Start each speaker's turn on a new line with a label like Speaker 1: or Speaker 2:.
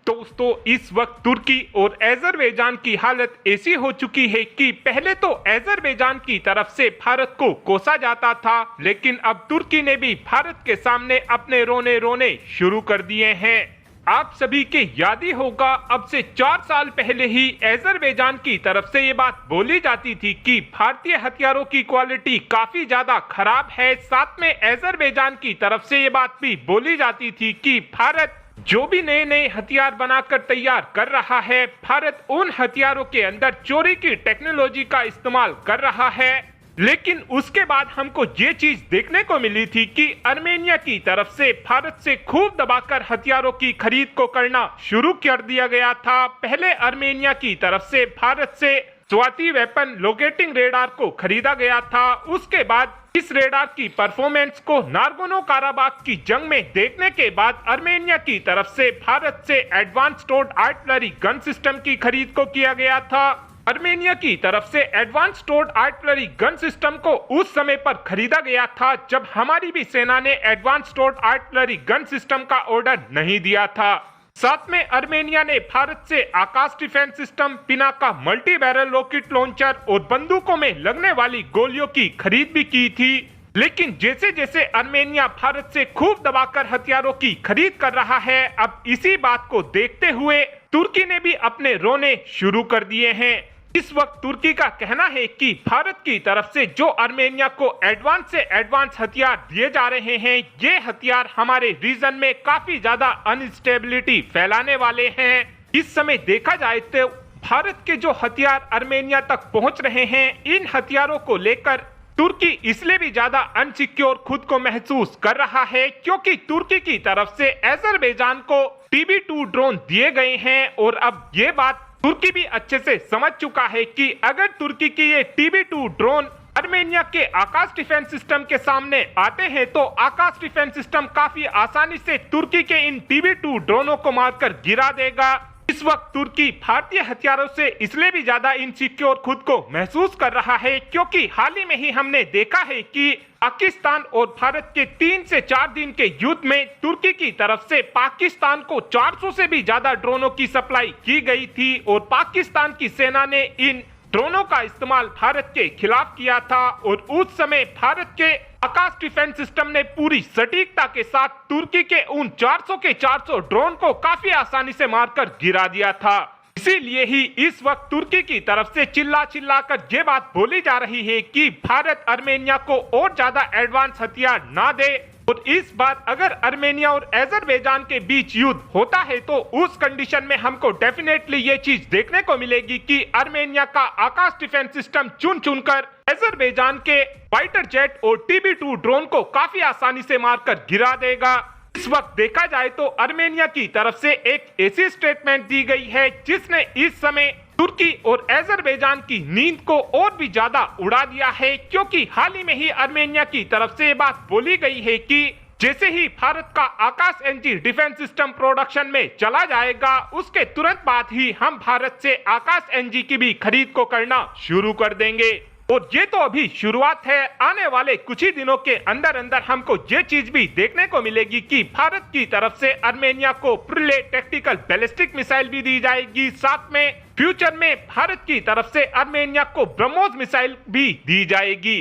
Speaker 1: दोस्तों इस वक्त तुर्की और अजरबैजान की हालत ऐसी हो चुकी है कि पहले तो अजरबैजान की तरफ से भारत को कोसा जाता था, लेकिन अब तुर्की ने भी भारत के सामने अपने रोने रोने शुरू कर दिए हैं। आप सभी के याद ही होगा, अब से 4 साल पहले ही अजरबैजान की तरफ से ये बात बोली जाती थी कि भारतीय हथियारों की क्वालिटी काफी ज्यादा खराब है। साथ में अजरबैजान की तरफ से ये बात भी बोली जाती थी कि भारत जो भी नए नए हथियार बनाकर तैयार कर रहा है, भारत उन हथियारों के अंदर चोरी की टेक्नोलॉजी का इस्तेमाल कर रहा है। लेकिन उसके बाद हमको ये चीज देखने को मिली थी कि आर्मेनिया की तरफ से भारत से खूब दबाकर हथियारों की खरीद को करना शुरू कर दिया गया था। पहले आर्मेनिया की तरफ से भारत से स्वाति वेपन लोकेटिंग रेडार को खरीदा गया था। उसके बाद इस रेडार की परफॉर्मेंस को नागोर्नो काराबाख की जंग में देखने के बाद आर्मेनिया की तरफ से भारत से एडवांस टोर्ड आर्टिलरी गन सिस्टम की खरीद को किया गया था। आर्मेनिया की तरफ से एडवांस टोर्ड आर्टिलरी गन सिस्टम को उस समय पर खरीदा गया था जब हमारी भी सेना ने एडवांस टोर्ड आर्टिलरी गन सिस्टम का ऑर्डर नहीं दिया था। साथ में आर्मेनिया ने भारत से Akash defence system, Pinaka multi barrel rocket launcher और बंदूकों में लगने वाली गोलियों की खरीद भी की थी। लेकिन जैसे जैसे आर्मेनिया भारत से खूब दबाकर हथियारों की खरीद कर रहा है, अब इसी बात को देखते हुए तुर्की ने भी अपने रोने शुरू कर दिए हैं। इस वक्त तुर्की का कहना है कि भारत की तरफ से जो आर्मेनिया को एडवांस से एडवांस हथियार दिए जा रहे हैं, ये हथियार हमारे रीजन में काफी ज्यादा अनस्टेबिलिटी फैलाने वाले हैं। इस समय देखा जाए तो भारत के जो हथियार आर्मेनिया तक पहुंच रहे हैं, इन हथियारों को लेकर तुर्की इसलिए भी ज्यादा अनसिक्योर खुद को महसूस कर रहा है क्योंकि तुर्की की तरफ से अजरबैजान को TB2 ड्रोन दिए गए हैं और अब ये बात तुर्की भी अच्छे से समझ चुका है कि अगर तुर्की की ये TB2 ड्रोन आर्मेनिया के आकाश डिफेंस सिस्टम के सामने आते हैं तो आकाश डिफेंस सिस्टम काफी आसानी से तुर्की के इन TB2 ड्रोनों को मारकर गिरा देगा। इस वक्त तुर्की भारतीय हथियारों से इसलिए भी ज्यादा इनसिक्योर खुद को महसूस कर रहा है क्योंकि हाल ही में ही हमने देखा है कि पाकिस्तान और भारत के 3 से 4 दिन के युद्ध में तुर्की की तरफ से पाकिस्तान को 400 से भी ज्यादा ड्रोनों की सप्लाई की गई थी और पाकिस्तान की सेना ने इन ड्रोनों का इस्तेमाल भारत के खिलाफ किया था और उस समय भारत के आकाश डिफेंस सिस्टम ने पूरी सटीकता के साथ तुर्की के उन 400 के 400 ड्रोन को काफी आसानी से मारकर गिरा दिया था। इसीलिए ही इस वक्त तुर्की की तरफ से चिल्ला चिल्ला कर ये बात बोली जा रही है कि भारत आर्मेनिया को और ज्यादा एडवांस हथियार ना दे और इस बार अगर आर्मेनिया और अजरबैजान के बीच युद्ध होता है तो उस कंडीशन में हमको डेफिनेटली ये चीज देखने को मिलेगी कि आर्मेनिया का आकाश डिफेंस सिस्टम चुन चुनकर अजरबैजान के फाइटर जेट और TB2 ड्रोन को काफी आसानी से मारकर गिरा देगा। इस वक्त देखा जाए तो आर्मेनिया की तरफ से एक ऐसी स्टेटमेंट दी गई है जिसने इस समय तुर्की और अजरबैजान की नींद को और भी ज्यादा उड़ा दिया है क्योंकि हाल ही में ही आर्मेनिया की तरफ से ये बात बोली गई है कि जैसे ही भारत का आकाश एनजी डिफेंस सिस्टम प्रोडक्शन में चला जाएगा, उसके तुरंत बाद ही हम भारत से आकाश एनजी की भी खरीद को करना शुरू कर देंगे। और ये तो अभी शुरुआत है, आने वाले कुछ ही दिनों के अंदर अंदर हमको ये चीज भी देखने को मिलेगी कि भारत की तरफ से आर्मेनिया को प्रिले टैक्टिकल बैलिस्टिक मिसाइल भी दी जाएगी। साथ में फ्यूचर में भारत की तरफ से आर्मेनिया को ब्रह्मोस मिसाइल भी दी जाएगी।